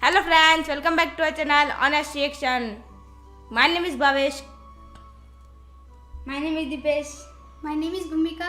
Hello friends, welcome back to our channel Honest Reaction. My name is Bhavesh. My name is Dipesh. My name is Bhumika.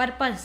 Purpose,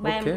by Okay.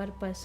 Purpose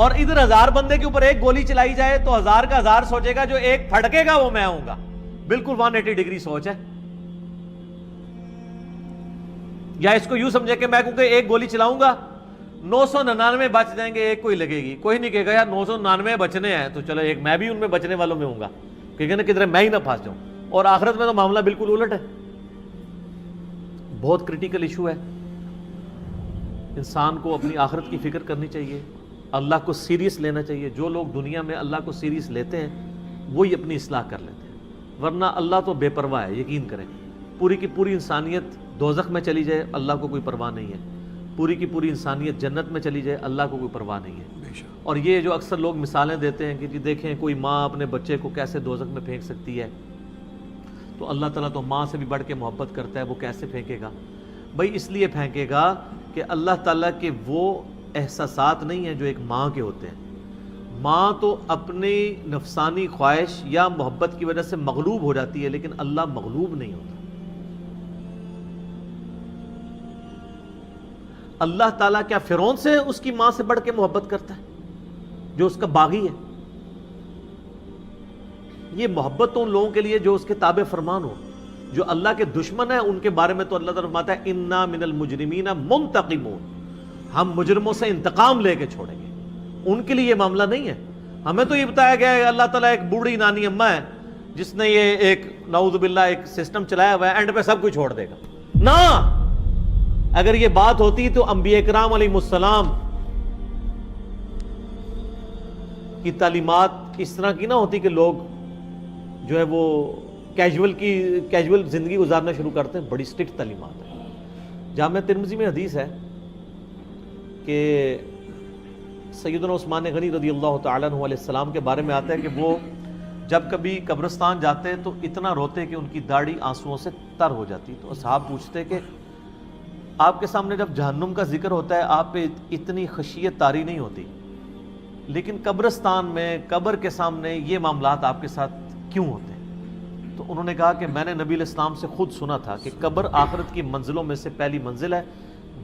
اور ادھر 1000 بندے کے اوپر ایک گولی چلائی جائے تو 1000 کا 1000 سوچے گا جو ایک پھڑکے گا وہ میں ہوں گا. بالکل 180 ڈگری سوچ ہے. یا اس کو یوں سمجھے کہ میں کیونکہ ایک گولی چلاؤں گا 999 بچ جائیں گے, ایک کوئی لگے گی. کوئی نہیں کہے گا یار 999 بچنے ہیں تو چلو ایک میں بھی ان میں بچنے والوں میں ہوں گا, کیونکہ نا کدھر میں ہی نہ پھنس جاؤں. اور آخرت میں تو معاملہ بالکل الٹ ہے. بہت کریٹیکل ایشو ہے. انسان کو اپنی آخرت کی فکر کرنی چاہیے, اللہ کو سیریس لینا چاہیے. جو لوگ دنیا میں اللہ کو سیریس لیتے ہیں وہی اپنی اصلاح کر لیتے ہیں, ورنہ اللہ تو بے پرواہ ہے. یقین کریں پوری کی پوری انسانیت دوزخ میں چلی جائے اللہ کو کوئی پرواہ نہیں ہے, پوری کی پوری انسانیت جنت میں چلی جائے اللہ کو کوئی پرواہ نہیں ہے. اور یہ جو اکثر لوگ مثالیں دیتے ہیں کہ جی دیکھیں کوئی ماں اپنے بچے کو کیسے دوزخ میں پھینک سکتی ہے, تو اللہ تعالیٰ تو ماں سے بھی بڑھ کے محبت کرتا ہے, وہ کیسے پھینکے گا؟ بھائی اس لیے پھینکے گا کہ اللہ تعالیٰ کے وہ احساسات نہیں ہیں جو ایک ماں کے ہوتے ہیں. ماں تو اپنی نفسانی خواہش یا محبت کی وجہ سے مغلوب ہو جاتی ہے, لیکن اللہ مغلوب نہیں ہوتا. اللہ تعالیٰ کیا فرعون سے اس کی ماں سے بڑھ کے محبت کرتا ہے جو اس کا باغی ہے؟ یہ محبت تو ان لوگوں کے لیے جو اس کے تابع فرمان ہو. جو اللہ کے دشمن ہیں ان کے بارے میں تو اللہ تعالیٰ فرماتا ہے انا من المجرمین منتقمون, ہم مجرموں سے انتقام لے کے چھوڑیں گے. ان کے لیے یہ معاملہ نہیں ہے. ہمیں تو یہ بتایا گیا ہے اللہ تعالیٰ ایک بوڑھی نانی اماں ہے جس نے یہ ایک نعوذ باللہ ایک سسٹم چلایا ہوا ہے, اینڈ پہ سب کچھ چھوڑ دے گا. نہ, اگر یہ بات ہوتی تو انبیاء کرام علیہ السلام کی تعلیمات اس طرح کی نہ ہوتی کہ لوگ جو ہے وہ کیجول زندگی گزارنا شروع کرتے ہیں. بڑی سٹرکٹ تعلیمات ہیں. جامع ترمذی میں حدیث ہے کہ سیدنا عثمان غنی رضی اللہ تعالیٰ عنہ علیہ السلام کے بارے میں آتا ہے کہ وہ جب کبھی قبرستان جاتے تو اتنا روتے کہ ان کی داڑھی آنسوؤں سے تر ہو جاتی. تو صحابہ پوچھتے کہ آپ کے سامنے جب جہنم کا ذکر ہوتا ہے آپ پہ اتنی خشیت طاری نہیں ہوتی, لیکن قبرستان میں قبر کے سامنے یہ معاملات آپ کے ساتھ کیوں ہوتے ہیں؟ تو انہوں نے کہا کہ میں نے نبی علیہ السلام سے خود سنا تھا کہ قبر آخرت کی منزلوں میں سے پہلی منزل ہے,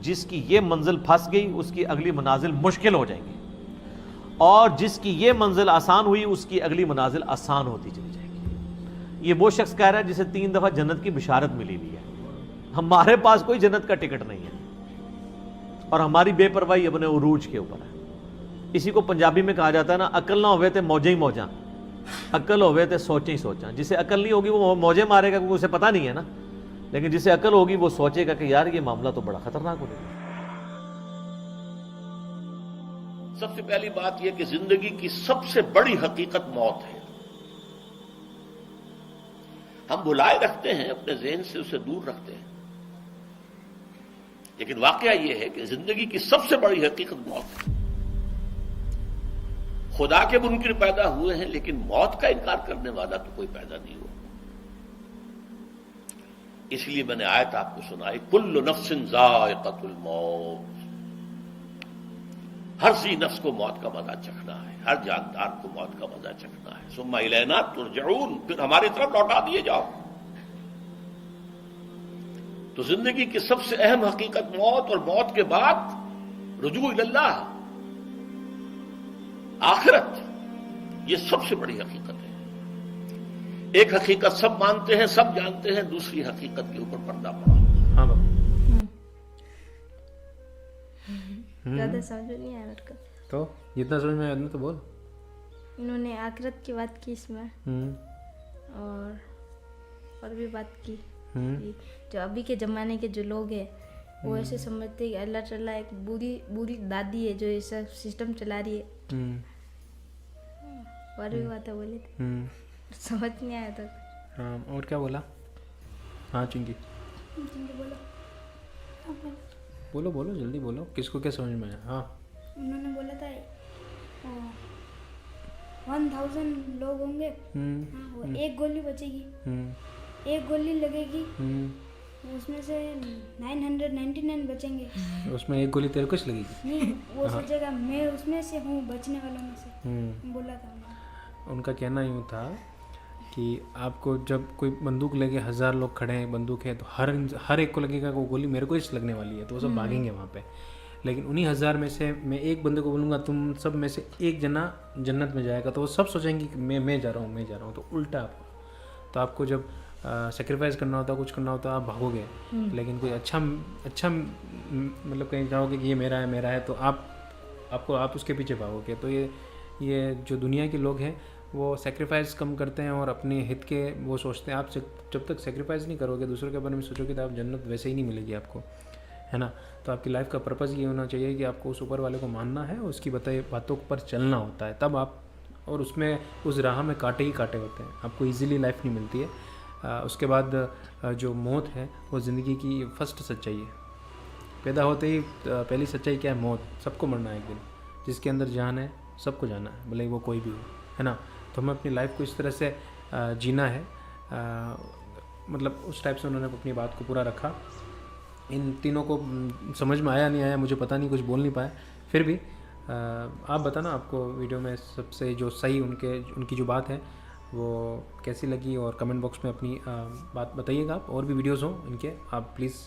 جس کی یہ منزل پھنس گئی اس کی اگلی منازل مشکل ہو جائیں گی, اور جس کی یہ منزل آسان ہوئی اس کی اگلی منازل آسان ہوتی چلی جائے گی. یہ وہ شخص کہہ رہا ہے جسے 3 دفعہ جنت کی بشارت ملی ہوئی ہے. ہمارے پاس کوئی جنت کا ٹکٹ نہیں ہے اور ہماری بے پرواہی اپنے عروج کے اوپر ہے. اسی کو پنجابی میں کہا جاتا ہے نا, عقل نہ ہوئے تے موجیں ہی موجاں, عقل ہوئے تے سوچیں ہی سوچاں. جسے عقل نہیں ہوگی وہ موجیں مارے گا کیونکہ اسے پتہ نہیں ہے نا, لیکن جسے عقل ہوگی وہ سوچے گا کہ یار یہ معاملہ تو بڑا خطرناک ہو گیا. سب سے پہلی بات یہ کہ زندگی کی سب سے بڑی حقیقت موت ہے. ہم بھلائے رکھتے ہیں, اپنے ذہن سے اسے دور رکھتے ہیں, لیکن واقعہ یہ ہے کہ زندگی کی سب سے بڑی حقیقت موت ہے. خدا کے منکر پیدا ہوئے ہیں لیکن موت کا انکار کرنے والا تو کوئی پیدا نہیں ہوا. اس لیے میں نے آیت آپ کو سنائی, کل نفس ذائقۃ الموت, ہر ذی نفس کو موت کا مزہ چکھنا ہے, ہر جاندار کو موت کا مزہ چکھنا ہے. ثم الینا ترجعون, پھر ہماری طرف لوٹا دیے جاؤ. تو زندگی کی سب سے اہم حقیقت موت, اور موت کے بعد رجوع اللہ, آخرت, یہ سب سے بڑی حقیقت ہے. ایک حقیقت سب مانتے ہیں, سب جانتے ہیں, دوسری حقیقت کے اوپر پردہ پڑا. ہاں بابا, زیادہ سمجھ نہیں آیا میرے کو. تو جتنا سمجھ میں آیا اتنا تو بول. انہوں نے آخرت کی بات کی اس میں, اور بھی بات کی. جو ابھی کے زمانے کے جو لوگ ہیں وہ ایسے سمجھتے ہیں کہ اللہ تعالیٰ ایک بری دادی ہے جو یہ سب سسٹم چلا رہی ہے. اور بھی باتیں بولی تھی, سمجھ نہیں آیا تھا. ہاں, اور کیا بولا؟ ہاں چنکی بولو بولو جلدی بولو, کس کو کیا سمجھ میں آیا؟ ہاں, انہوں نے بولا تھا 1000 لوگ ہوں گے, وہ ایک گولی بچے گی, ایک گولی لگے گی, اس میں سے 999 بچیں گے. اس میں ایک گولی تیرے کچھ لگے گی؟ نہیں, وہ سوچے گا میں اس میں سے ہوں, بچنے والوں میں سے. بولا تھا ان کا کہنا یوں تھا کہ آپ کو جب کوئی بندوق لے کے 1000 لوگ کھڑے ہیں, بندوق ہے, تو ہر ایک کو لگے گا کہ وہ گولی میرے کو اس لگنے والی ہے, تو وہ سب بھاگیں گے وہاں پہ. لیکن انہیں 1000 میں سے میں ایک بندے کو بولوں گا تم سب میں سے ایک جنا جنت میں جائے گا, تو وہ سب سوچیں گے کہ میں جا رہا ہوں, تو الٹا آپ کو. تو آپ کو جب سیکریفائز کرنا ہوتا, کچھ کرنا ہوتا, آپ بھاگو گے. لیکن کوئی اچھا مطلب کہیں جاؤ گے کہ یہ میرا ہے, تو آپ اس کے پیچھے بھاگو گے. تو یہ جو دنیا کے لوگ ہیں وہ سیکریفائز کم کرتے ہیں اور اپنے ہت کے وہ سوچتے ہیں. آپ جب تک سیکریفائز نہیں کرو گے, دوسروں کے بارے میں سوچو گے, تو آپ جنت ویسے ہی نہیں ملے گی آپ کو, ہے نا. تو آپ کی لائف کا پرپز یہ ہونا چاہیے کہ آپ کو اس اوپر والے کو ماننا ہے, اس کی بتائی باتوں پر چلنا ہوتا ہے, تب آپ, اور اس میں اس راہ میں کانٹے ہی کانٹے ہوتے ہیں, آپ کو ایزیلی لائف نہیں ملتی ہے. اس کے بعد جو موت ہے وہ زندگی کی فرسٹ سچائی ہے. پیدا ہوتے ہی پہلی سچائی کیا ہے؟ موت. سب کو مرنا ہے ایک دن. جس کے اندر جان ہے سب کو جانا ہے, بھلے وہ کوئی بھی ہو, ہے نا. تو ہمیں اپنی لائف کو اس طرح سے جینا ہے, مطلب اس ٹائپ سے انہوں نے اپنی بات کو پورا رکھا. ان تینوں کو سمجھ میں آیا نہیں آیا مجھے پتہ نہیں, کچھ بول نہیں پائے. پھر بھی آپ بتانا آپ کو ویڈیو میں سب سے جو صحیح ان کی جو بات ہے وہ کیسی لگی, اور کمنٹ باکس میں اپنی بات بتائیے گا. آپ اور بھی ویڈیوز ہوں ان کے, آپ پلیز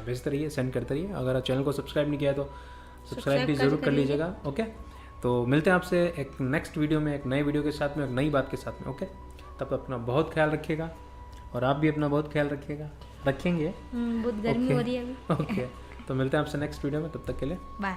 بھیجتے رہیے, سینڈ کرتے رہیے. اگر چینل کو سبسکرائب نہیں کیا ہے تو سبسکرائب بھی ضرور کر لیجیے گا. اوکے, تو ملتے ہیں آپ سے ایک نیکسٹ ویڈیو میں, ایک نئے ویڈیو کے ساتھ میں, ایک نئی بات کے ساتھ میں. اوکے, تب اپنا بہت خیال رکھیے گا, اور آپ بھی اپنا بہت خیال رکھیں گے. بہت گرمی ہو رہی ہے ابھی. اوکے, تو ملتے ہیں آپ سے نیکسٹ ویڈیو میں, تب تک کے لیے بائے.